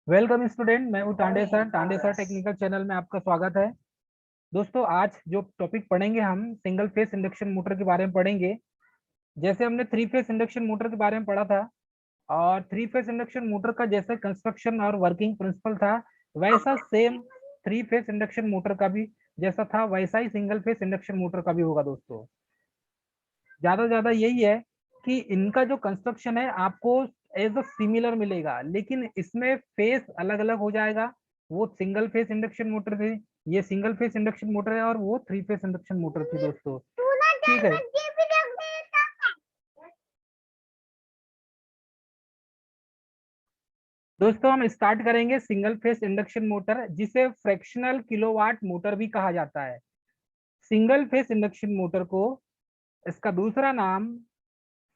Welcome student, मैं हूँ Tande sir technical channel में आपका स्वागत है। दोस्तों, आज जो टॉपिक पढ़ेंगे हम सिंगल फेस इंडक्शन मोटर के बारे में पढ़ेंगे। जैसे हमने थ्री फेस इंडक्शन मोटर के बारे में पढ़ा था, और थ्री फेस इंडक्शन मोटर का जैसे कंस्ट्रक्शन और वर्किंग प्रिंसिपल था, वैसा same three phase induction motor का भी जैसा था वैसा ही सिंगल फेस इंडक्शन मोटर का भी होगा। दोस्तों, ज्यादा यही है कि इनका जो कंस्ट्रक्शन है आपको एज अ सिमिलर मिलेगा, लेकिन इसमें फेस अलग अलग हो जाएगा। वो सिंगल फेस इंडक्शन मोटर थी, ये सिंगल फेस इंडक्शन मोटर है, और वो थ्री फेस इंडक्शन मोटर थी। दोस्तों, ठीक है। दोस्तों, हम स्टार्ट करेंगे सिंगल फेस इंडक्शन मोटर, जिसे फ्रैक्शनल किलोवाट मोटर भी कहा जाता है। सिंगल फेस इंडक्शन मोटर को इसका दूसरा नाम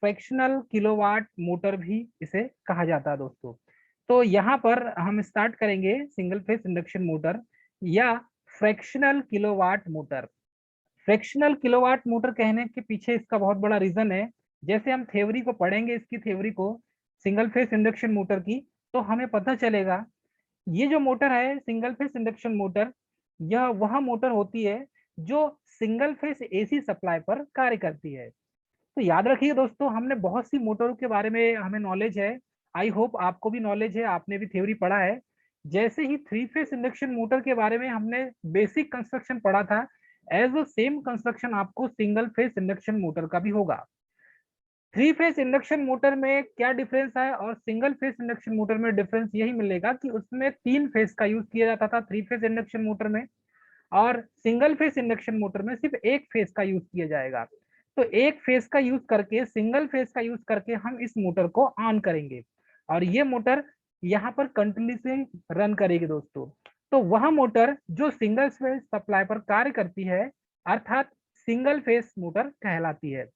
फ्रैक्शनल किलोवाट मोटर भी इसे कहा जाता है। दोस्तों, तो यहाँ पर हम स्टार्ट करेंगे सिंगल फेस इंडक्शन मोटर या fractional kilowatt motor. Fractional kilowatt motor कहने के पीछे इसका बहुत बड़ा रीजन है। जैसे हम थ्योरी को पढ़ेंगे, इसकी थ्योरी को सिंगल फेस इंडक्शन मोटर की, तो हमें पता चलेगा ये जो मोटर है सिंगल फेस इंडक्शन मोटर, यह वह मोटर होती है जो सिंगल फेस एसी सप्लाई पर कार्य करती है। तो याद रखिए दोस्तों, हमने बहुत सी मोटरों के बारे में हमें नॉलेज है। आई होप आपको भी नॉलेज है, आपने भी थ्योरी पढ़ा है। जैसे ही थ्री फेस इंडक्शन मोटर के बारे में हमने बेसिक कंस्ट्रक्शन पढ़ा था, एज अ सेम कंस्ट्रक्शन आपको सिंगल फेस इंडक्शन मोटर का भी होगा। थ्री फेस इंडक्शन मोटर में क्या डिफरेंस है और सिंगल फेस इंडक्शन मोटर में डिफरेंस यही मिलेगा कि उसमें तीन फेस का यूज किया जाता था थ्री फेस इंडक्शन मोटर में, और सिंगल फेस इंडक्शन मोटर में सिर्फ एक फेस का यूज किया जाएगा। तो एक फेस का यूज करके, सिंगल फेस का यूज करके हम इस मोटर को ऑन करेंगे, और ये मोटर यहाँ पर कंटिन्यूसली रन करेगी। दोस्तों, तो वह मोटर जो सिंगल फेस सप्लाई पर कार्य करती है, अर्थात सिंगल फेस मोटर कहलाती है।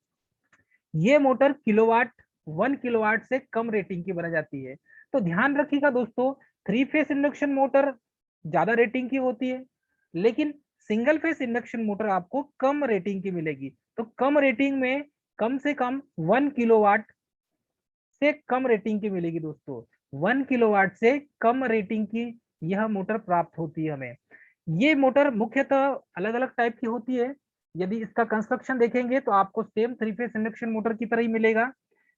ये मोटर किलोवाट 1 किलोवाट से कम रेटिंग की बनाई जाती है। तो ध्यान रखिएगा दोस्तों, थ्री फेस इंडक्शन मोटर ज्यादा रेटिंग की होती है, लेकिन सिंगल फेस इंडक्शन मोटर आपको कम रेटिंग की मिलेगी। तो कम रेटिंग में कम से कम 1 किलोवाट से कम रेटिंग की मिलेगी। दोस्तों, 1 किलोवाट से कम रेटिंग की यह मोटर प्राप्त होती है हमें। ये मोटर मुख्यतः अलग अलग टाइप की होती है। यदि इसका कंस्ट्रक्शन देखेंगे तो आपको same three phase induction motor की तरह ही मिलेगा,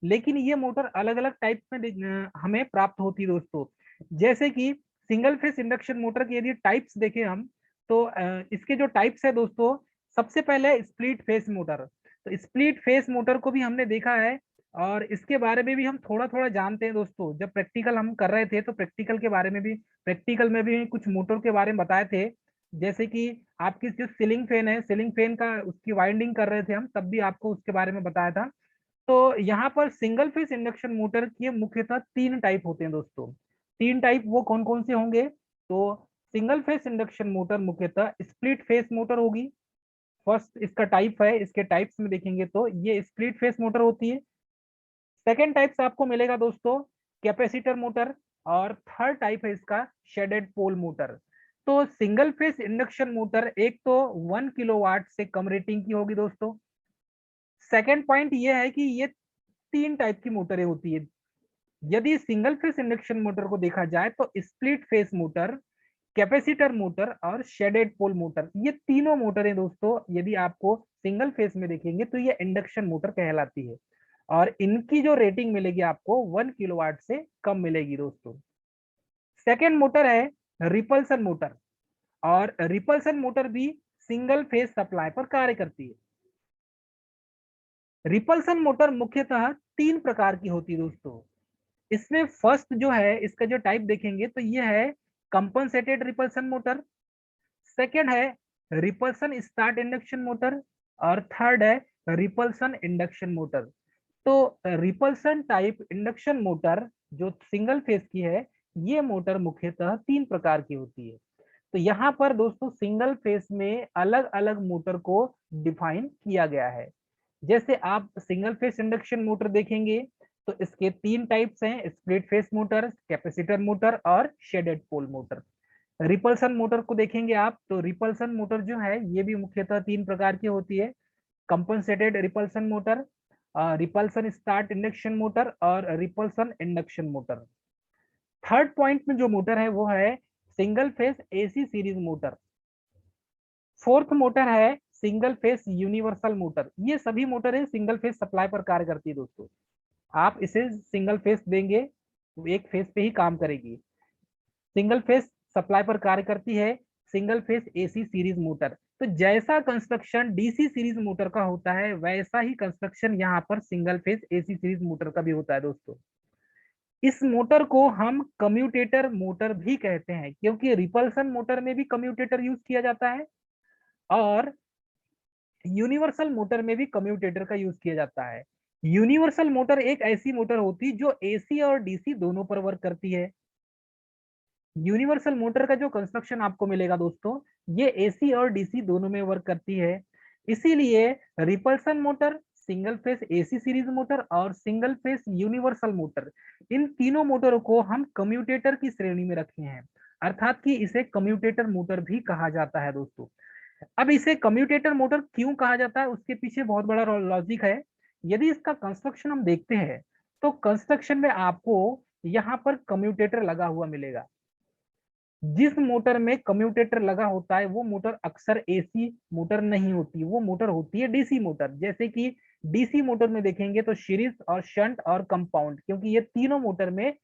लेकिन ये मोटर अलग अलग टाइप में हमें प्राप्त होती है। दोस्तों, जैसे कि सिंगल फेस इंडक्शन मोटर की यदि टाइप्स देखें हम, तो इसके जो टाइप्स है दोस्तों, सबसे पहले स्प्लिट फेस मोटर। तो स्प्लिट फेस मोटर को भी हमने देखा है, और इसके बारे में भी हम थोड़ा थोड़ा जानते हैं। दोस्तों, जब प्रैक्टिकल हम कर रहे थे तो प्रैक्टिकल के बारे में भी, प्रैक्टिकल में भी कुछ मोटर के बारे में बताए थे। जैसे कि आपकी जो सीलिंग फैन है, सीलिंग फैन का उसकी वाइंडिंग कर रहे थे हम, तब भी आपको उसके बारे में बताया था। तो यहाँ पर सिंगल फेस इंडक्शन मोटर के मुख्यतः तीन टाइप होते हैं। दोस्तों, तीन टाइप वो कौन कौन से होंगे? तो सिंगल फेस इंडक्शन मोटर मुख्यतः स्प्लिट फेस मोटर होगी। फर्स्ट इसका टाइप है, इसके टाइप्स में देखेंगे तो ये स्प्लिट फेस मोटर होती है। सेकेंड टाइप से आपको मिलेगा दोस्तों कैपेसिटर मोटर, और थर्ड टाइप है इसका शेडेड पोल मोटर। तो सिंगल फेस इंडक्शन मोटर एक तो 1 किलोवाट से कम रेटिंग की होगी। दोस्तों, सेकेंड पॉइंट ये है कि ये तीन टाइप की मोटरें होती है। यदि सिंगल फेस इंडक्शन मोटर को देखा जाए तो split phase motor, capacitor motor और शेडेड पोल मोटर, ये तीनों मोटरें दोस्तों यदि आपको सिंगल फेस में देखेंगे तो ये इंडक्शन मोटर कहलाती है, और इनकी जो रेटिंग मिलेगी आपको 1 किलोवाट से कम मिलेगी। दोस्तों, सेकेंड मोटर है रिपल्सन मोटर, और रिपल्सन मोटर भी सिंगल फेज सप्लाई पर कार्य करती है। रिपल्सन मोटर मुख्यतः तीन प्रकार की होती है। दोस्तों, इसमें फर्स्ट जो है, इसका जो टाइप देखेंगे तो ये है कंपनसेटेड रिपल्सन मोटर। सेकेंड है रिपल्सन स्टार्ट इंडक्शन मोटर, और थर्ड है रिपल्सन इंडक्शन मोटर। तो रिपल्सन टाइप इंडक्शन मोटर जो सिंगल फेस की है, ये मोटर मुख्यतः तीन प्रकार की होती है। तो यहाँ पर दोस्तों सिंगल फेस में अलग अलग मोटर को डिफाइन किया गया है। जैसे आप सिंगल फेस इंडक्शन मोटर देखेंगे तो इसके तीन टाइप्स हैं: split phase motor, capacitor motor और shaded pole motor. Repulsion motor को देखेंगे आप तो रिपल्सन मोटर जो है ये भी मुख्यतः तीन प्रकार की होती है: compensated repulsion motor, repulsion start induction motor और repulsion induction motor. Third point में जो मोटर है वो है single phase AC series motor. Fourth motor है सिंगल फेस यूनिवर्सल मोटर। ये सभी मोटर है सिंगल फेस सप्लाई पर कार्य करती है दोस्तों। आप इसे सिंगल फेस देंगे तो एक फेस पे ही काम करेगी। सिंगल फेस सप्लाई पर कार्य करती है single phase AC series motor. तो जैसा कंस्ट्रक्शन डीसी सीरीज मोटर का होता है वैसा ही कंस्ट्रक्शन यहाँ पर single phase AC series motor का भी होता है दोस्तों। इस मोटर को हम कम्यूटेटर मोटर भी कहते हैं क्योंकि रिपल्सन मोटर में भी कम्यूटेटर यूज किया जाता है और यूनिवर्सल मोटर में भी कम्यूटेटर का यूज किया जाता है। यूनिवर्सल मोटर एक ऐसी मोटर होती है जो एसी और डीसी दोनों पर वर्क करती है। यूनिवर्सल मोटर का जो कंस्ट्रक्शन आपको मिलेगा दोस्तों ये एसी और डीसी दोनों में वर्क करती है। इसीलिए repulsion motor, single phase AC series motor और सिंगल फेस यूनिवर्सल मोटर, इन तीनों मोटरों को हम कम्यूटेटर की श्रेणी में रखे हैं, अर्थात कि इसे कम्यूटेटर मोटर भी कहा जाता है दोस्तों। अब इसे कम्यूटेटर मोटर क्यों कहा जाता है उसके पीछे बहुत बड़ा लॉजिक है। यदि इसका कंस्ट्रक्शन हम देखते हैं तो कंस्ट्रक्शन में आपको यहाँ पर कम्यूटेटर लगा हुआ मिलेगा। जिस मोटर में कम्यूटेटर लगा होता है वो मोटर अक्सर एसी मोटर नहीं होती, वो मोटर होती है डीसी मोटर। जैसे कि डीसी मोटर में देखेंगे तो सीरीज और शंट और कंपाउंड, क्योंकि ये तीनों मोटर में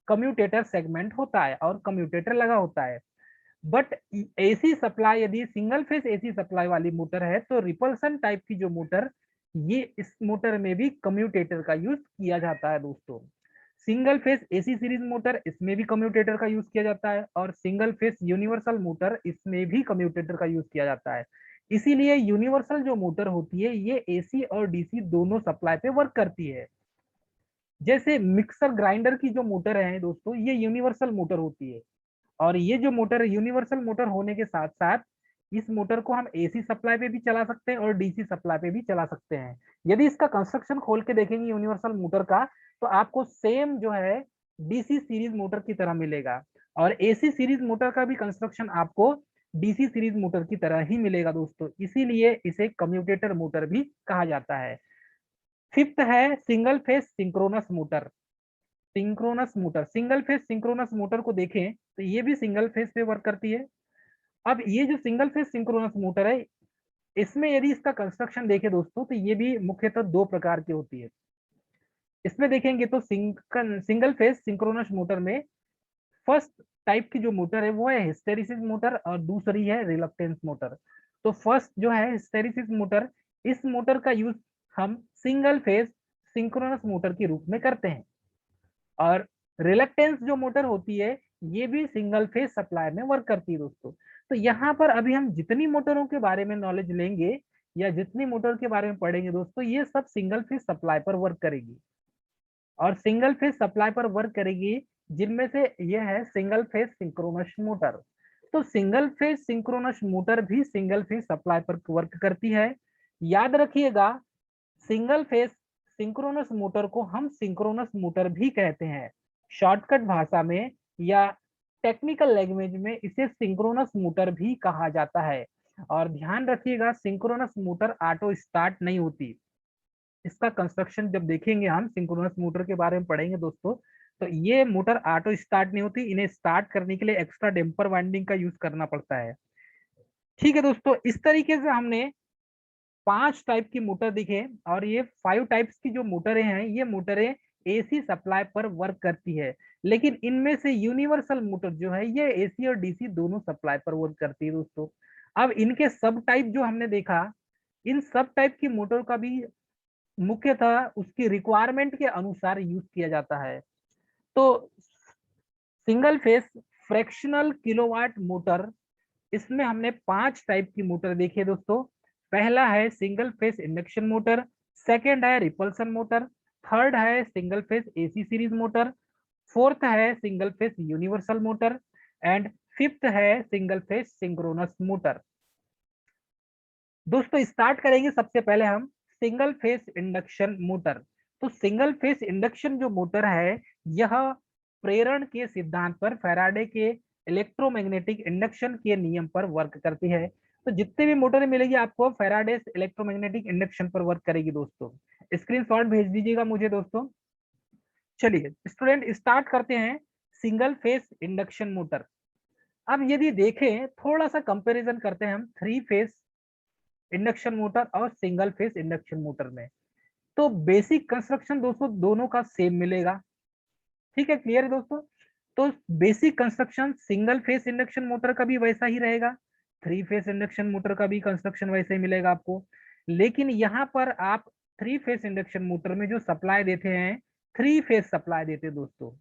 कम्यूटेटर सेगमेंट होता है और कम्यूटेटर लगा होता है। बट एसी सप्लाई, यदि सिंगल फेस एसी सप्लाई वाली मोटर है तो रिपल्सन टाइप की जो मोटर, ये इस मोटर में भी कम्यूटेटर का यूज किया जाता है दोस्तों। Single phase AC series motor, इसमें भी कम्यूटेटर का यूज किया जाता है और सिंगल फेस यूनिवर्सल मोटर, इसमें भी कम्यूटेटर का यूज किया जाता है। इसीलिए यूनिवर्सल जो मोटर होती है ये एसी और डीसी दोनों सप्लाई पे वर्क करती है। जैसे मिक्सर ग्राइंडर की जो मोटर है दोस्तों ये यूनिवर्सल मोटर होती है और ये जो मोटर यूनिवर्सल मोटर होने के साथ साथ इस मोटर को हम एसी सप्लाई पे भी चला सकते हैं और डीसी सप्लाई पे भी चला सकते हैं। यदि इसका कंस्ट्रक्शन खोल के देखेंगे यूनिवर्सल मोटर का तो आपको सेम जो है डीसी सीरीज मोटर की तरह मिलेगा और एसी सीरीज मोटर का भी कंस्ट्रक्शन आपको डीसी सीरीज मोटर की तरह ही मिलेगा दोस्तों। इसीलिए इसे कम्यूटेटर मोटर भी कहा जाता है। फिफ्थ है single phase synchronous motor. Synchronous motor, single phase synchronous motor को देखें तो ये भी सिंगल फेस पे वर्क करती है। अब ये जो सिंगल फेस सिंक्रोनस मोटर है इसमें यदि इसका कंस्ट्रक्शन देखें दोस्तों तो ये भी मुख्यतः दो प्रकार की होती है। इसमें देखेंगे तो सिंगल फेस सिंक्रोनस मोटर में फर्स्ट टाइप की जो मोटर है वो है हिस्टेरिसिस मोटर और दूसरी है रिलक्टेंस मोटर। तो फर्स्ट जो है हिस्टेरिसिस मोटर, इस मोटर का यूज हम सिंगल फेस सिंक्रोनस मोटर के रूप में करते हैं और रिलक्टेंस जो मोटर होती है ये भी सिंगल फेज सप्लाई में वर्क करती है दोस्तों। तो यहाँ पर अभी हम जितनी मोटरों के बारे में नॉलेज लेंगे या जितनी मोटर के बारे में पढ़ेंगे दोस्तों ये सब सिंगल फेज सप्लाई पर वर्क करेगी और सिंगल फेज सप्लाई पर वर्क करेगी, जिनमें से यह है सिंगल फेज सिंक्रोनस मोटर। तो सिंगल फेज सिंक्रोनस मोटर भी सिंगल फेज सप्लाई पर वर्क करती है। याद रखिएगा सिंगल फेस सिंक्रोनस मोटर को हम सिंक्रोनस मोटर भी कहते हैं। शॉर्टकट भाषा में या टेक्निकल लैंग्वेज में इसे सिंक्रोनस मोटर भी कहा जाता है। और ध्यान रखिएगा सिंक्रोनस मोटर ऑटो स्टार्ट नहीं होती। इसका कंस्ट्रक्शन जब देखेंगे हम सिंक्रोनस मोटर के बारे में पढ़ेंगे दोस्तों तो ये मोटर ऑटो स्टार्ट नहीं होती, इन्हें स्टार्ट करने के लिए एक्स्ट्रा डेम्पर वाइंडिंग का यूज करना पड़ता है। ठीक है दोस्तों, इस तरीके से हमने 5 टाइप की मोटर दिखे और ये 5 टाइप्स की जो मोटरें हैं ये मोटरें एसी सप्लाई पर वर्क करती है। लेकिन इनमें से यूनिवर्सल मोटर जो है ये एसी और डीसी दोनों सप्लाई पर वर्क करती है दोस्तों। अब इनके सब टाइप जो हमने देखा, इन सब टाइप की मोटर का भी मुख्यतः उसकी रिक्वायरमेंट के अनुसार यूज किया जाता है। तो single face fractional kilowatt motor, इसमें हमने 5 टाइप की मोटर देखी है दोस्तों। पहला है single phase induction motor, second है रिपल्सन मोटर, थर्ड है single phase AC series motor, fourth है single phase universal motor and fifth है सिंगल फेस सिंक्रोनस मोटर। दोस्तों स्टार्ट करेंगे सबसे पहले हम सिंगल फेस इंडक्शन मोटर। तो सिंगल फेस इंडक्शन जो मोटर है यह प्रेरण के सिद्धांत पर, फैराडे के इलेक्ट्रोमैग्नेटिक इंडक्शन के नियम पर वर्क करती है। तो जितने भी मोटरें मिलेगी आपको फैराडे इलेक्ट्रोमैग्नेटिक इंडक्शन पर वर्क करेगी दोस्तों। स्क्रीनशॉट भेज दीजिएगा मुझे दोस्तों। चलिए स्टूडेंट स्टार्ट करते हैं सिंगल फेस इंडक्शन मोटर। अब यदि देखें, थोड़ा सा कंपैरिजन करते हैं हम 3 फेस इंडक्शन मोटर और सिंगल फेस इंडक्शन मोटर में, तो बेसिक कंस्ट्रक्शन दोस्तों दोनों का सेम मिलेगा। ठीक है, क्लियर है दोस्तों? तो basic construction single phase induction motor का भी वैसा ही रहेगा, 3 फेस इंडक्शन मोटर का भी कंस्ट्रक्शन वैसे ही मिलेगा आपको। लेकिन यहाँ पर आप 3 फेस इंडक्शन मोटर में जो सप्लाई देते हैं, 3 फेस सप्लाई देते हैं दोस्तों।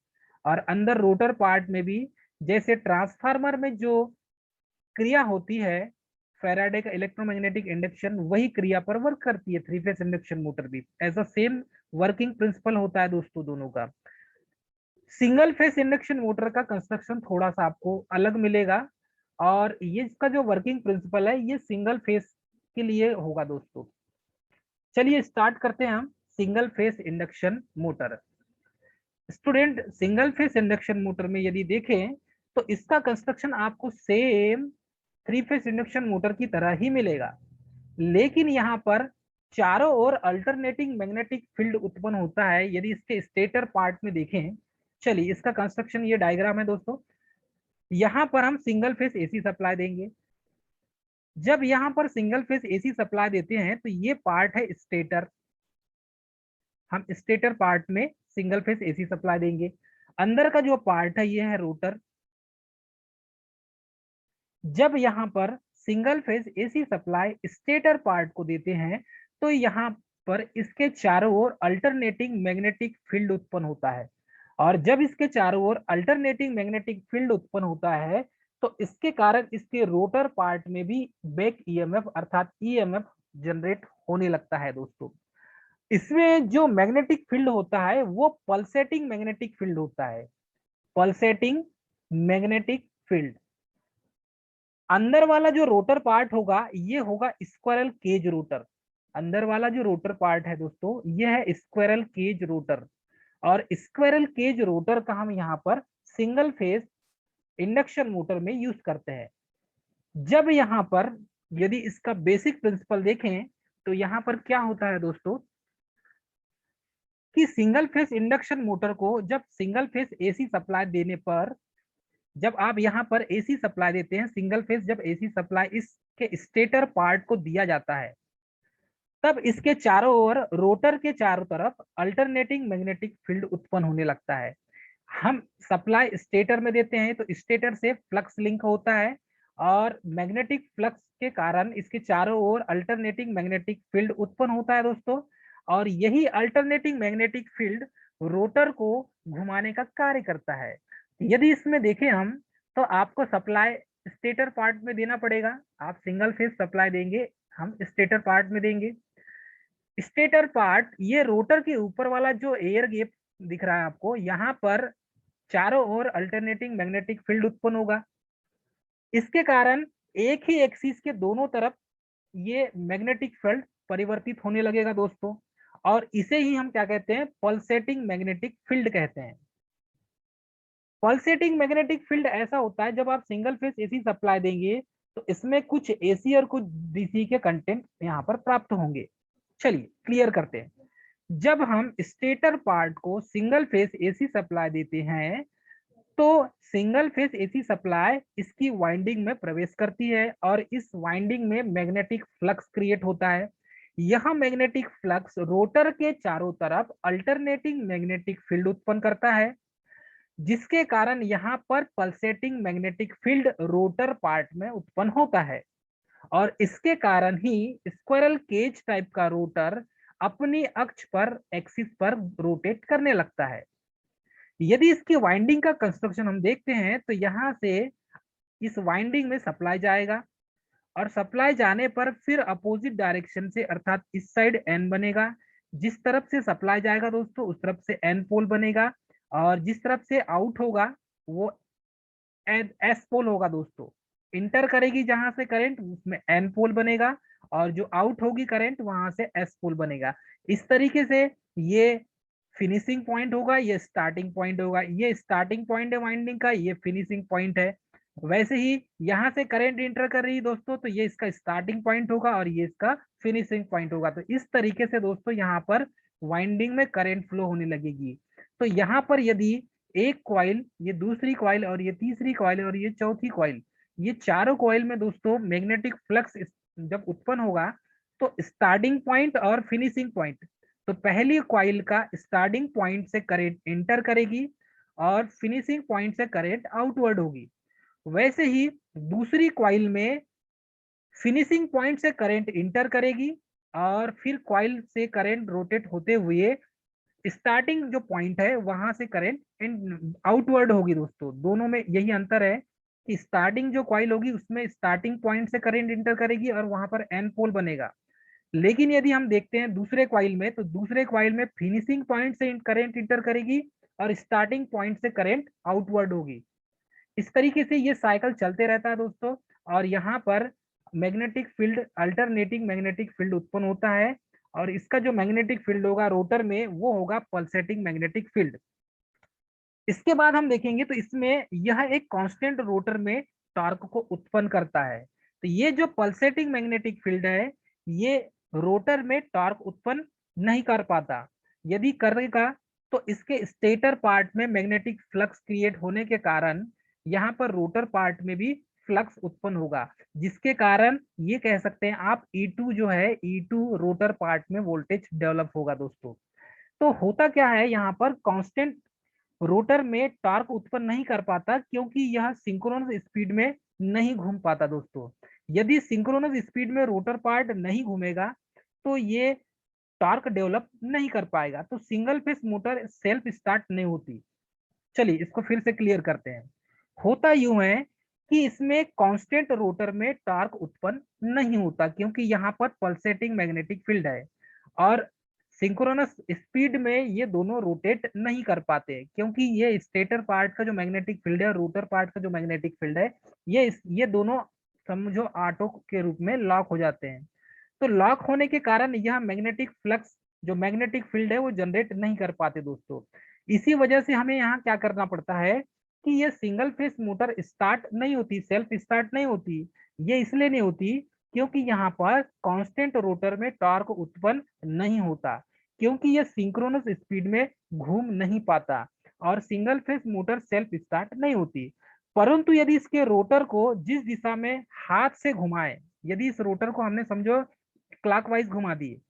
और अंदर रोटर पार्ट में भी जैसे ट्रांसफार्मर में जो क्रिया होती है फैराडे का इलेक्ट्रोमैग्नेटिक इंडक्शन, वही क्रिया पर वर्क करती है 3 फेस इंडक्शन मोटर भी। ऐसा सेम वर्किंग प्रिंसिपल होता है दोस्तों दोनों का। सिंगल फेस इंडक्शन मोटर का कंस्ट्रक्शन थोड़ा सा आपको अलग मिलेगा, और ये इसका जो वर्किंग प्रिंसिपल है ये सिंगल फेस के लिए होगा दोस्तों। चलिए स्टार्ट करते हैं हम single phase induction motor. Student, single phase induction motor में यदि देखें तो इसका कंस्ट्रक्शन आपको सेम 3 फेस इंडक्शन मोटर की तरह ही मिलेगा, लेकिन यहाँ पर चारों ओर अल्टरनेटिंग मैग्नेटिक फील्ड उत्पन्न होता है। यदि इसके स्टेटर पार्ट में देखें, चलिए इसका कंस्ट्रक्शन, ये डायग्राम है दोस्तों। यहाँ पर हम सिंगल फेस एसी सप्लाई देंगे। जब यहाँ पर सिंगल फेस एसी सप्लाई देते हैं तो ये पार्ट है स्टेटर, हम स्टेटर पार्ट में सिंगल फेस एसी सप्लाई देंगे। अंदर का जो पार्ट है ये है रोटर। जब यहाँ पर single phase AC supply stator part को देते हैं तो यहाँ पर इसके चारों ओर अल्टरनेटिंग मैग्नेटिक फील्ड उत्पन्न होता है, और जब इसके चारों ओर अल्टरनेटिंग मैग्नेटिक फील्ड उत्पन्न होता है तो इसके कारण इसके रोटर पार्ट में भी बैक ईएमएफ अर्थात ईएमएफ जनरेट होने लगता है दोस्तों। इसमें जो मैग्नेटिक फील्ड होता है वो पल्सेटिंग मैग्नेटिक फील्ड होता है, पल्सेटिंग मैग्नेटिक फील्ड। अंदर वाला जो रोटर पार्ट होगा ये होगा स्क्वायरल केज रोटर। अंदर वाला जो रोटर पार्ट है दोस्तों ये है स्क्वायरल केज रोटर, और स्क्वायरल केज रोटर का हम यहाँ पर सिंगल फेज इंडक्शन मोटर में यूज करते हैं। जब यहाँ पर यदि इसका बेसिक प्रिंसिपल देखें तो यहाँ पर क्या होता है दोस्तों कि सिंगल फेज इंडक्शन मोटर को जब सिंगल फेज एसी सप्लाई देने पर, जब आप यहाँ पर एसी सप्लाई देते हैं सिंगल फेज, जब एसी सप्लाई इसके स्टेटर पार्ट को दिया जाता है तब इसके चारों ओर रोटर के चारों तरफ अल्टरनेटिंग मैग्नेटिक फील्ड उत्पन्न होने लगता है। हम सप्लाई स्टेटर में देते हैं तो स्टेटर से फ्लक्स लिंक होता है, और मैग्नेटिक फ्लक्स के कारण इसके चारों ओर अल्टरनेटिंग मैग्नेटिक फील्ड उत्पन्न होता है दोस्तों। और यही अल्टरनेटिंग मैग्नेटिक फील्ड रोटर को घुमाने का कार्य करता है। यदि इसमें देखें हम तो आपको सप्लाई स्टेटर पार्ट में देना पड़ेगा। आप सिंगल फेज सप्लाई देंगे, हम स्टेटर पार्ट में देंगे। स्टेटर पार्ट ये रोटर के ऊपर वाला जो एयर गैप दिख रहा है आपको, यहाँ पर चारों ओर अल्टरनेटिंग मैग्नेटिक फील्ड उत्पन्न होगा। इसके कारण एक ही एक्सिस के दोनों तरफ ये मैग्नेटिक फील्ड परिवर्तित होने लगेगा दोस्तों, और इसे ही हम क्या कहते हैं, पल्सेटिंग मैग्नेटिक फील्ड कहते हैं। पल्सेटिंग मैग्नेटिक फील्ड ऐसा होता है जब आप सिंगल फेज एसी सप्लाई देंगे तो इसमें कुछ एसी और कुछ डीसी के कंटेंट यहाँ पर प्राप्त होंगे। चलिए क्लियर करते हैं। जब हम स्टेटर पार्ट को सिंगल फेज एसी सप्लाई देते हैं तो सिंगल फेज एसी सप्लाई इसकी वाइंडिंग में प्रवेश करती है, और इस वाइंडिंग में मैग्नेटिक फ्लक्स क्रिएट होता है। यह मैग्नेटिक फ्लक्स रोटर के चारों तरफ अल्टरनेटिंग मैग्नेटिक फील्ड उत्पन्न करता है, जिसके कारण यहाँ पर pulsating magnetic field rotor part में उत्पन्न होता है, और इसके कारण ही स्क्वायरल केज टाइप का रोटर अपनी अक्ष पर एक्सिस पर रोटेट करने लगता है। यदि इसकी वाइंडिंग का कंस्ट्रक्शन हम देखते हैं तो यहाँ से इस वाइंडिंग में सप्लाई जाएगा, और सप्लाई जाने पर फिर अपोजिट डायरेक्शन से अर्थात इस साइड एन बनेगा। जिस तरफ से सप्लाई जाएगा दोस्तों उस तरफ से एन पोल बनेगा, और जिस तरफ से आउट होगा वो एस पोल होगा दोस्तों। इंटर करेगी जहां से करंट उसमें एन पोल बनेगा, और जो आउट होगी करंट वहां से एस पोल बनेगा। इस तरीके से ये फिनिशिंग पॉइंट होगा, ये स्टार्टिंग पॉइंट होगा। ये स्टार्टिंग पॉइंट है वाइंडिंग का, ये फिनिशिंग पॉइंट है। वैसे ही यहाँ से करंट इंटर कर रही है दोस्तों तो ये इसका स्टार्टिंग पॉइंट होगा और ये इसका फिनिशिंग पॉइंट होगा। तो इस तरीके से दोस्तों यहाँ पर वाइंडिंग में करंट फ्लो होने लगेगी। तो यहाँ पर यदि एक कॉइल, ये दूसरी कॉइल और ये तीसरी कॉइल और ये चौथी कॉइल, ये चारों कॉइल में दोस्तों मैग्नेटिक फ्लक्स जब उत्पन्न होगा तो स्टार्टिंग पॉइंट और फिनिशिंग पॉइंट, तो पहली कॉइल का स्टार्टिंग पॉइंट से करंट इंटर करेगी और फिनिशिंग पॉइंट से करंट आउटवर्ड होगी। वैसे ही दूसरी कॉइल में फिनिशिंग पॉइंट से करंट इंटर करेगी और फिर कॉइल से करंट रोटेट होते हुए स्टार्टिंग जो पॉइंट है वहां से करंट आउटवर्ड होगी। दोस्तों दोनों में यही अंतर है कि स्टार्टिंग जो कॉइल होगी उसमें स्टार्टिंग पॉइंट से करंट इंटर करेगी और वहां पर एन पोल बनेगा। लेकिन यदि हम देखते हैं दूसरे कॉइल में, तो दूसरे कॉइल में फिनिशिंग पॉइंट से करंट इंटर करेगी और स्टार्टिंग पॉइंट से करंट आउटवर्ड होगी। इस तरीके से ये साइकिल चलते रहता है दोस्तों। और यहाँ पर magnetic field, alternating magnetic field उत्पन्न होता है और इसका जो मैग्नेटिक फील्ड होगा रोटर में वो होगा पल्सेटिंग मैग्नेटिक फील्ड। इसके बाद हम देखेंगे तो इसमें यह एक कांस्टेंट रोटर में टॉर्क को उत्पन्न करता है। तो ये जो पल्सेटिंग मैग्नेटिक फील्ड है ये रोटर में टॉर्क उत्पन्न नहीं कर पाता। यदि करेगा तो इसके स्टेटर पार्ट में मैग्नेटिक फ्लक्स क्रिएट होने के कारण यहाँ पर रोटर पार्ट में भी फ्लक्स उत्पन्न होगा, जिसके कारण ये कह सकते हैं आप E2 जो है, E2 रोटर पार्ट में वोल्टेज डेवलप होगा दोस्तों। तो होता क्या है, यहाँ पर कांस्टेंट रोटर में टॉर्क उत्पन्न नहीं कर पाता क्योंकि यह सिंक्रोनस स्पीड में नहीं घूम पाता दोस्तों। यदि सिंक्रोनस स्पीड में रोटर पार्ट नहीं घूमेगा तो ये टॉर्क डेवलप नहीं कर पाएगा, तो single face motor self start नहीं होती। चलिए इसको फिर से क्लियर करते हैं। होता यूं है कि इसमें कांस्टेंट रोटर में टॉर्क उत्पन्न नहीं होता क्योंकि यहाँ पर पल्सेटिंग मैग्नेटिक फील्ड है और सिंक्रोनस स्पीड में ये दोनों रोटेट नहीं कर पाते क्योंकि ये स्टेटर पार्ट का जो मैग्नेटिक फील्ड है और रोटर पार्ट का जो मैग्नेटिक फील्ड है ये दोनों समझो ऑटो के रूप में लॉक हो जाते हैं। तो लॉक होने के कारण यह मैग्नेटिक फ्लक्स जो मैग्नेटिक फील्ड है वो जनरेट नहीं कर पाते दोस्तों। इसी वजह से हमें यहाँ क्या करना पड़ता है कि ये सिंगल फेस मोटर स्टार्ट नहीं होती, सेल्फ स्टार्ट नहीं होती। ये इसलिए नहीं होती क्योंकि यहाँ पर कांस्टेंट रोटर में टॉर्क उत्पन्न नहीं होता क्योंकि ये सिंक्रोनस स्पीड में घूम नहीं पाता और single phase motor self start नहीं होती। परंतु यदि इसके रोटर को जिस दिशा में हाथ से घुमाए, यदि इस रोटर को हमने समझो क्लॉकवाइज घुमा दिए,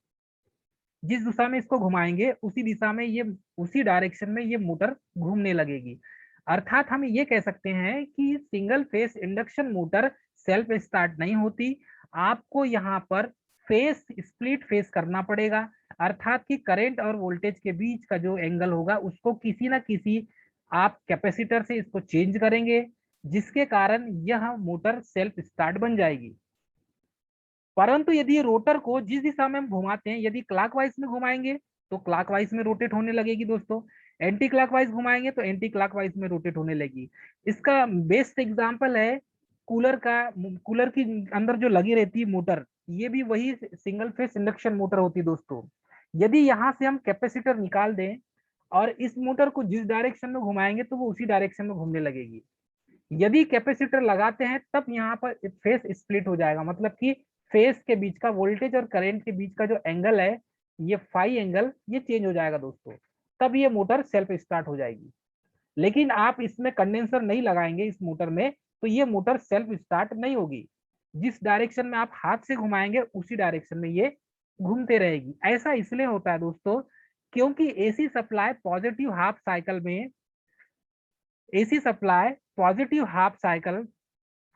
जिस दिशा में इसको घुमाएंगे उसी दिशा में ये, उसी डायरेक्शन में ये मोटर घूमने लगेगी। अर्थात हम ये कह सकते हैं कि single phase induction motor self start नहीं होती। आपको यहाँ पर फेस स्प्लिट फेस करना पड़ेगा, अर्थात कि करंट और वोल्टेज के बीच का जो एंगल होगा उसको किसी ना किसी आप कैपेसिटर से इसको चेंज करेंगे, जिसके कारण यह मोटर सेल्फ स्टार्ट बन जाएगी। परंतु यदि रोटर को जिस दिशा में हम घुमाते हैं, यदि क्लॉकवाइज में घुमाएंगे तो क्लॉकवाइज में रोटेट होने लगेगी दोस्तों, एंटी क्लॉकवाइज घुमाएंगे तो एंटी क्लॉकवाइज में रोटेट होने लगेगी। इसका बेस्ट एग्जांपल है कूलर का। कूलर की अंदर जो लगी रहती है मोटर, ये भी वही सिंगल फेस इंडक्शन मोटर होती है दोस्तों। यदि यहाँ से हम कैपेसिटर निकाल दें और इस मोटर को जिस डायरेक्शन में घुमाएंगे तो वो उसी डायरेक्शन में घूमने लगेगी। यदि कैपेसिटर लगाते हैं तब यहाँ पर फेस स्प्लिट हो जाएगा, मतलब कि फेस के बीच का, वोल्टेज और करंट के बीच का जो एंगल है, ये फाई एंगल, ये चेंज हो जाएगा दोस्तों, तब ये मोटर सेल्फ स्टार्ट हो जाएगी। लेकिन आप इसमें कंडेंसर नहीं लगाएंगे इस मोटर में तो ये मोटर सेल्फ स्टार्ट नहीं होगी। जिस डायरेक्शन में आप हाथ से घुमाएंगे उसी डायरेक्शन में ये घूमते रहेगी। ऐसा इसलिए होता है दोस्तों क्योंकि AC supply positive half cycle में, AC supply positive half cycle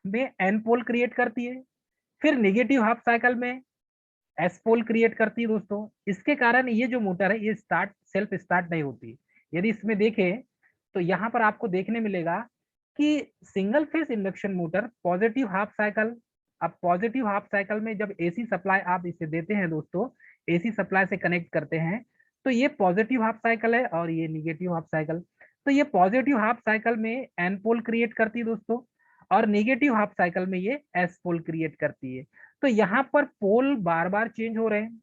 में एन पोल क्रिएट करती है, फिर नेगेटिव हाफ साइकिल में एस पोल क्रिएट करती है दोस्तों। इसके कारण ये जो मोटर है ये स्टार्ट सेल्फ स्टार्ट नहीं होती। यदि इसमें देखें तो यहाँ पर आपको देखने मिलेगा कि single phase induction motor positive half cycle, अब पॉजिटिव हाफ साइकिल में जब एसी सप्लाई आप इसे देते हैं दोस्तों, एसी सप्लाई से कनेक्ट करते हैं तो ये पॉजिटिव हाफ साइकिल है और ये निगेटिव हाफ साइकिल। तो ये पॉजिटिव हाफ साइकिल में एन पोल क्रिएट करती है दोस्तों और नेगेटिव हाफ साइकिल में ये एस पोल क्रिएट करती है। तो यहाँ पर पोल बार बार चेंज हो रहे हैं,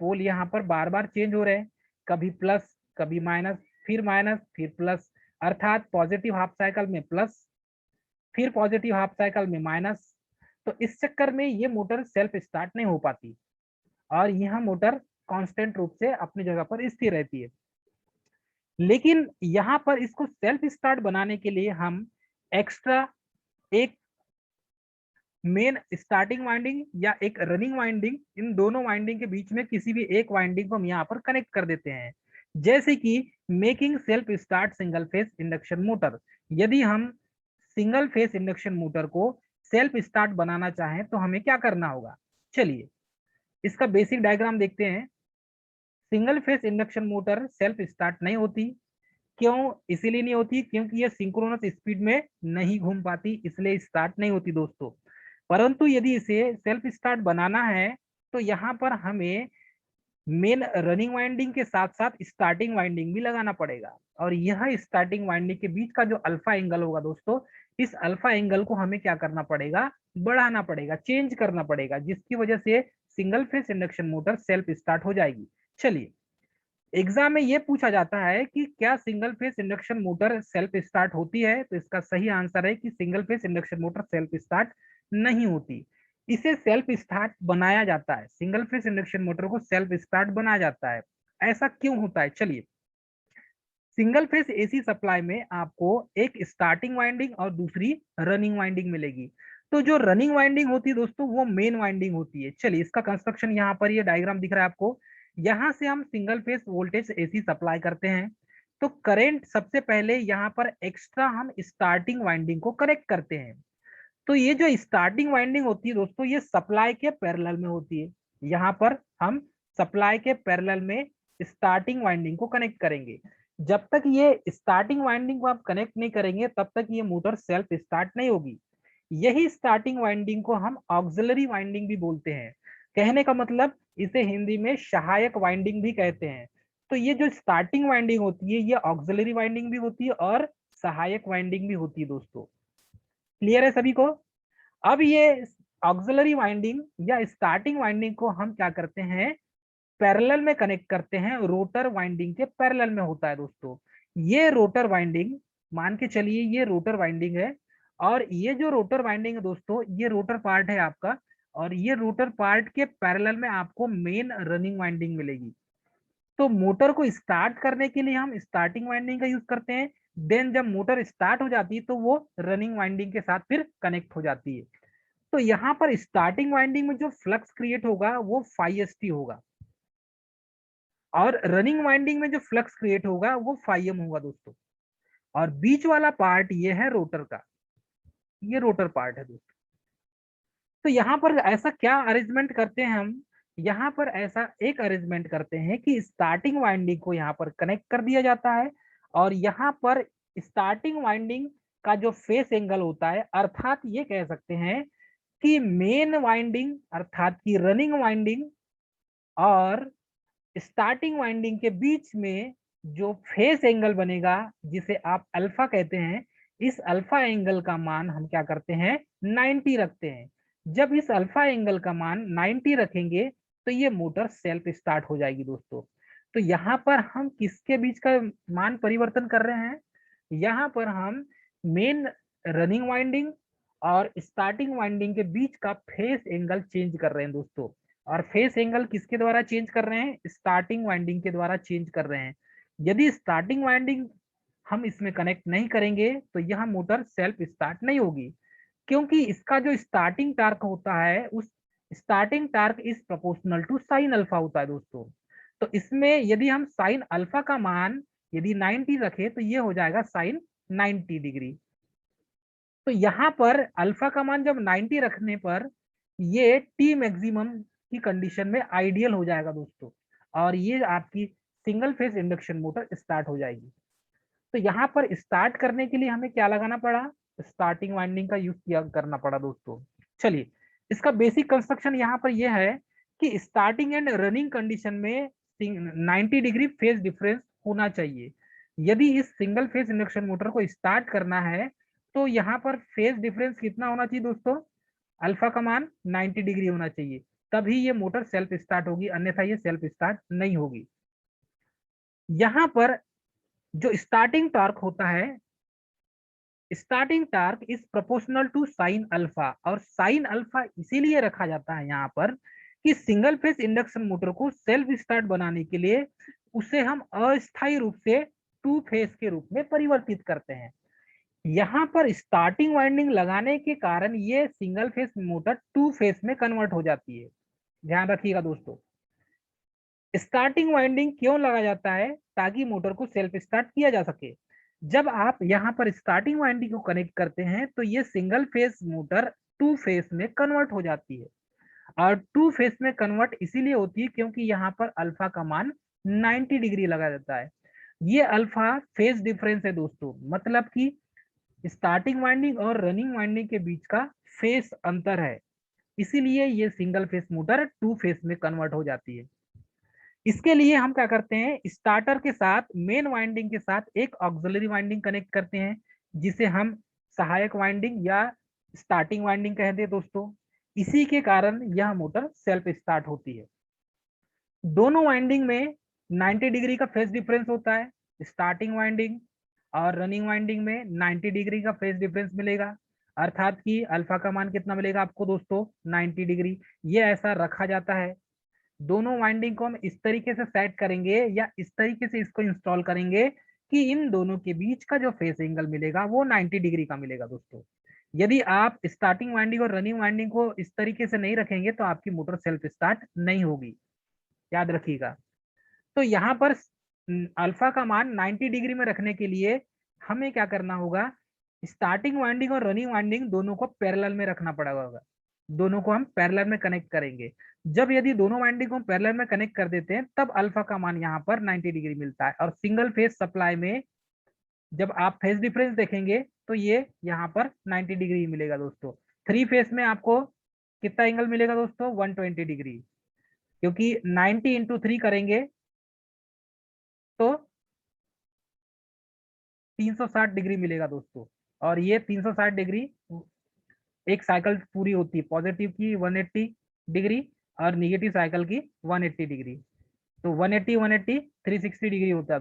पोल यहाँ पर बार बार चेंज हो रहे हैं, कभी प्लस कभी माइनस फिर प्लस, अर्थात पॉजिटिव हाफ साइकिल में प्लस फिर पॉजिटिव हाफ साइकिल में माइनस। तो इस चक्कर में ये मोटर सेल्फ स्टार्ट नहीं हो पाती और यह मोटर कांस्टेंट रूप से अपनी जगह पर स्थिर रहती है। लेकिन यहाँ पर इसको सेल्फ स्टार्ट बनाने के लिए हम एक्स्ट्रा एक मेन स्टार्टिंग वाइंडिंग या एक रनिंग वाइंडिंग, इन दोनों वाइंडिंग के बीच में किसी भी एक वाइंडिंग को हम यहाँ पर कनेक्ट कर देते हैं, जैसे कि making self start single phase induction motor. यदि हम सिंगल फेस इंडक्शन मोटर को सेल्फ स्टार्ट बनाना चाहें तो हमें क्या करना होगा, चलिए इसका बेसिक डायग्राम देखते हैं। Single phase induction motor self start नहीं होती, क्यों? इसीलिए नहीं होती क्योंकि ये सिंक्रोनस स्पीड में नहीं घूम पाती, इसलिए स्टार्ट नहीं होती दोस्तों। परंतु यदि इसे सेल्फ स्टार्ट बनाना है तो यहाँ पर हमें मेन रनिंग वाइंडिंग के साथ साथ स्टार्टिंग वाइंडिंग भी लगाना पड़ेगा, और यह स्टार्टिंग वाइंडिंग के बीच का जो अल्फा एंगल होगा दोस्तों, इस अल्फा एंगल को हमें क्या करना पड़ेगा, बढ़ाना पड़ेगा, चेंज करना पड़ेगा, जिसकी वजह से single phase induction motor self start हो जाएगी। चलिए, एग्जाम में ये पूछा जाता है कि क्या single phase induction motor self start होती है, तो इसका सही आंसर है कि single phase induction motor self start नहीं होती, इसे सेल्फ स्टार्ट बनाया जाता है। सिंगल फेस इंडक्शन मोटर को सेल्फ स्टार्ट बनाया जाता है। ऐसा क्यों होता है, चलिए, सिंगल फेस एसी सप्लाई में आपको एक स्टार्टिंग वाइंडिंग और दूसरी रनिंग वाइंडिंग मिलेगी। तो जो रनिंग वाइंडिंग होती है दोस्तों वो मेन वाइंडिंग होती है। चलिए इसका कंस्ट्रक्शन यहाँ पर ये डायग्राम दिख रहा है आपको, यहाँ से हम single phase voltage AC supply करते हैं, तो करंट सबसे पहले यहाँ पर एक्स्ट्रा हम स्टार्टिंग वाइंडिंग को कनेक्ट करते हैं। तो ये जो स्टार्टिंग वाइंडिंग होती है दोस्तों ये सप्लाई के पैरेलल में होती है, यहाँ पर हम सप्लाई के पैरेलल में स्टार्टिंग वाइंडिंग को कनेक्ट करेंगे। जब तक ये स्टार्टिंग वाइंडिंग को आप कनेक्ट नहीं करेंगे तब तक ये मोटर सेल्फ स्टार्ट नहीं होगी। यही स्टार्टिंग वाइंडिंग को हम ऑक्सिलरी वाइंडिंग भी बोलते हैं, कहने का मतलब इसे हिंदी में सहायक वाइंडिंग भी कहते हैं। तो ये जो स्टार्टिंग वाइंडिंग होती है ये ऑक्सिलरी वाइंडिंग भी होती है और सहायक वाइंडिंग भी होती है दोस्तों। क्लियर है सभी को? अब ये ऑक्सिलरी वाइंडिंग या स्टार्टिंग वाइंडिंग को हम क्या करते हैं, पैरेलल में कनेक्ट करते हैं, रोटर वाइंडिंग के पैरेलल में होता है दोस्तों। ये रोटर वाइंडिंग, मान के चलिए ये रोटर वाइंडिंग है, और ये जो रोटर वाइंडिंग है दोस्तों ये रोटर पार्ट है आपका, और ये रोटर पार्ट के पैरेलल में आपको मेन रनिंग वाइंडिंग मिलेगी। तो मोटर को स्टार्ट करने के लिए हम स्टार्टिंग वाइंडिंग का यूज करते हैं, देन जब मोटर स्टार्ट हो जाती है तो वो रनिंग वाइंडिंग के साथ फिर कनेक्ट हो जाती है। तो यहाँ पर स्टार्टिंग वाइंडिंग में जो फ्लक्स क्रिएट होगा वो phi होगा, और रनिंग वाइंडिंग में जो फ्लक्स क्रिएट होगा वो phi होगा दोस्तों। और बीच वाला पार्ट ये है रोटर का, ये रोटर पार्ट है दोस्तों। तो यहाँ पर ऐसा क्या अरेंजमेंट करते हैं हम, यहाँ पर ऐसा एक अरेंजमेंट करते हैं कि स्टार्टिंग वाइंडिंग को यहाँ पर कनेक्ट कर दिया जाता है, और यहाँ पर स्टार्टिंग वाइंडिंग का जो फेस एंगल होता है, अर्थात ये कह सकते हैं कि मेन वाइंडिंग अर्थात की रनिंग वाइंडिंग और स्टार्टिंग वाइंडिंग के बीच में जो फेस एंगल बनेगा जिसे आप अल्फा कहते हैं, इस अल्फा एंगल का मान हम क्या करते हैं, 90 रखते हैं। जब इस अल्फा एंगल का मान 90 रखेंगे तो ये मोटर सेल्फ स्टार्ट हो जाएगी दोस्तों। तो यहाँ पर हम किसके बीच का मान परिवर्तन कर रहे हैं, यहाँ पर हम मेन रनिंग वाइंडिंग और स्टार्टिंग वाइंडिंग के बीच का फेस एंगल चेंज कर रहे हैं दोस्तों। और फेस एंगल किसके द्वारा चेंज कर रहे हैं, स्टार्टिंग वाइंडिंग के द्वारा चेंज कर रहे हैं। यदि स्टार्टिंग वाइंडिंग हम इसमें कनेक्ट नहीं करेंगे तो यह मोटर सेल्फ स्टार्ट नहीं होगी, क्योंकि इसका जो स्टार्टिंग टार्क होता है उस starting torque is proportional to sine alpha होता है दोस्तों। तो इसमें यदि हम साइन अल्फा का मान यदि 90 रखे तो ये हो जाएगा साइन 90 डिग्री। तो यहाँ पर अल्फा का मान जब 90 रखने पर ये टी मैक्सिमम की कंडीशन में आइडियल हो जाएगा दोस्तों, और ये आपकी single phase induction motor start हो जाएगी। तो यहाँ पर स्टार्ट करने के लिए हमें क्या लगाना पड़ा, स्टार्टिंग वाइंडिंग का यूज किया करना पड़ा दोस्तों। चलिए इसका बेसिक कंस्ट्रक्शन यहाँ पर यह है कि स्टार्टिंग एंड रनिंग कंडीशन में 90 डिग्री फेज डिफरेंस होना चाहिए। यदि इस सिंगल फेज इंडक्शन मोटर को स्टार्ट करना है तो यहाँ पर फेज डिफरेंस कितना होना चाहिए दोस्तों, अल्फा का मान 90 डिग्री होना चाहिए, तभी ये मोटर सेल्फ स्टार्ट होगी, अन्यथा ये सेल्फ स्टार्ट नहीं होगी। यहाँ पर जो स्टार्टिंग टॉर्क होता है, starting torque is proportional to sine alpha, और साइन अल्फा इसीलिए रखा जाता है यहाँ पर कि सिंगल फेज इंडक्शन मोटर को सेल्फ स्टार्ट बनाने के लिए उसे हम अस्थायी रूप से टू फेज के रूप में परिवर्तित करते हैं। यहाँ पर स्टार्टिंग वाइंडिंग लगाने के कारण ये single phase motor two phase में कन्वर्ट हो जाती है। ध्यान रखिएगा दोस्तों, स्टार्टिंग वाइंडिंग क्यों लगाया जाता है? ताकि मोटर को सेल्फ स्टार्ट किया जा सके। जब आप यहाँ पर स्टार्टिंग वाइंडिंग को कनेक्ट करते हैं तो ये single phase motor two phase में कन्वर्ट हो जाती है। और टू फेज में कन्वर्ट इसीलिए होती है क्योंकि यहाँ पर अल्फा का मान 90 डिग्री लगा जाता है। ये अल्फा फेज डिफरेंस है दोस्तों, मतलब कि स्टार्टिंग वाइंडिंग और रनिंग वाइंडिंग के बीच का फेज अंतर है, इसीलिए ये single phase motor two phase में कन्वर्ट हो जाती है। इसके लिए हम क्या करते हैं, स्टार्टर के साथ मेन वाइंडिंग के साथ एक ऑक्सिलरी वाइंडिंग कनेक्ट करते हैं, जिसे हम सहायक वाइंडिंग या स्टार्टिंग वाइंडिंग कहते हैं दोस्तों। इसी के कारण यह मोटर सेल्फ स्टार्ट होती है। दोनों वाइंडिंग में 90 डिग्री का फेज डिफरेंस होता है। स्टार्टिंग वाइंडिंग और रनिंग वाइंडिंग में 90 डिग्री का फेज डिफरेंस मिलेगा, अर्थात कि अल्फा का मान कितना मिलेगा आपको दोस्तों, 90 डिग्री। ये ऐसा रखा जाता है। दोनों वाइंडिंग को हम इस तरीके से सेट करेंगे या इस तरीके से इसको इंस्टॉल करेंगे कि इन दोनों के बीच का जो फेस एंगल मिलेगा वो 90 डिग्री का मिलेगा दोस्तों। यदि आप स्टार्टिंग वाइंडिंग और रनिंग वाइंडिंग को इस तरीके से नहीं रखेंगे तो आपकी मोटर सेल्फ स्टार्ट नहीं होगी, याद रखिएगा। तो यहाँ पर अल्फा का मान 90 डिग्री में रखने के लिए हमें क्या करना होगा, स्टार्टिंग वाइंडिंग और रनिंग वाइंडिंग दोनों को पैरेलल में रखना पड़ेगा। दोनों को हम पैरेलल में कनेक्ट करेंगे। जब यदि दोनों वाइंडिंग को हम पैरेलल में कनेक्ट कर देते हैं तब अल्फा का मान यहाँ पर 90 डिग्री मिलता है। और सिंगल फेज सप्लाई में जब आप फेज डिफरेंस देखेंगे तो ये यहाँ पर 90 डिग्री मिलेगा दोस्तों। थ्री फेज में आपको कितना एंगल मिलेगा दोस्तों, 120 डिग्री, क्योंकि 90 इंटू 3 करेंगे तो 360 डिग्री मिलेगा दोस्तों। और ये 360 डिग्री एक साइकिल पूरी होती है, पॉजिटिव की 180 डिग्री और निगेटिव साइकिल की 180 डिग्री। तो 180 180 360 डिग्री होता है।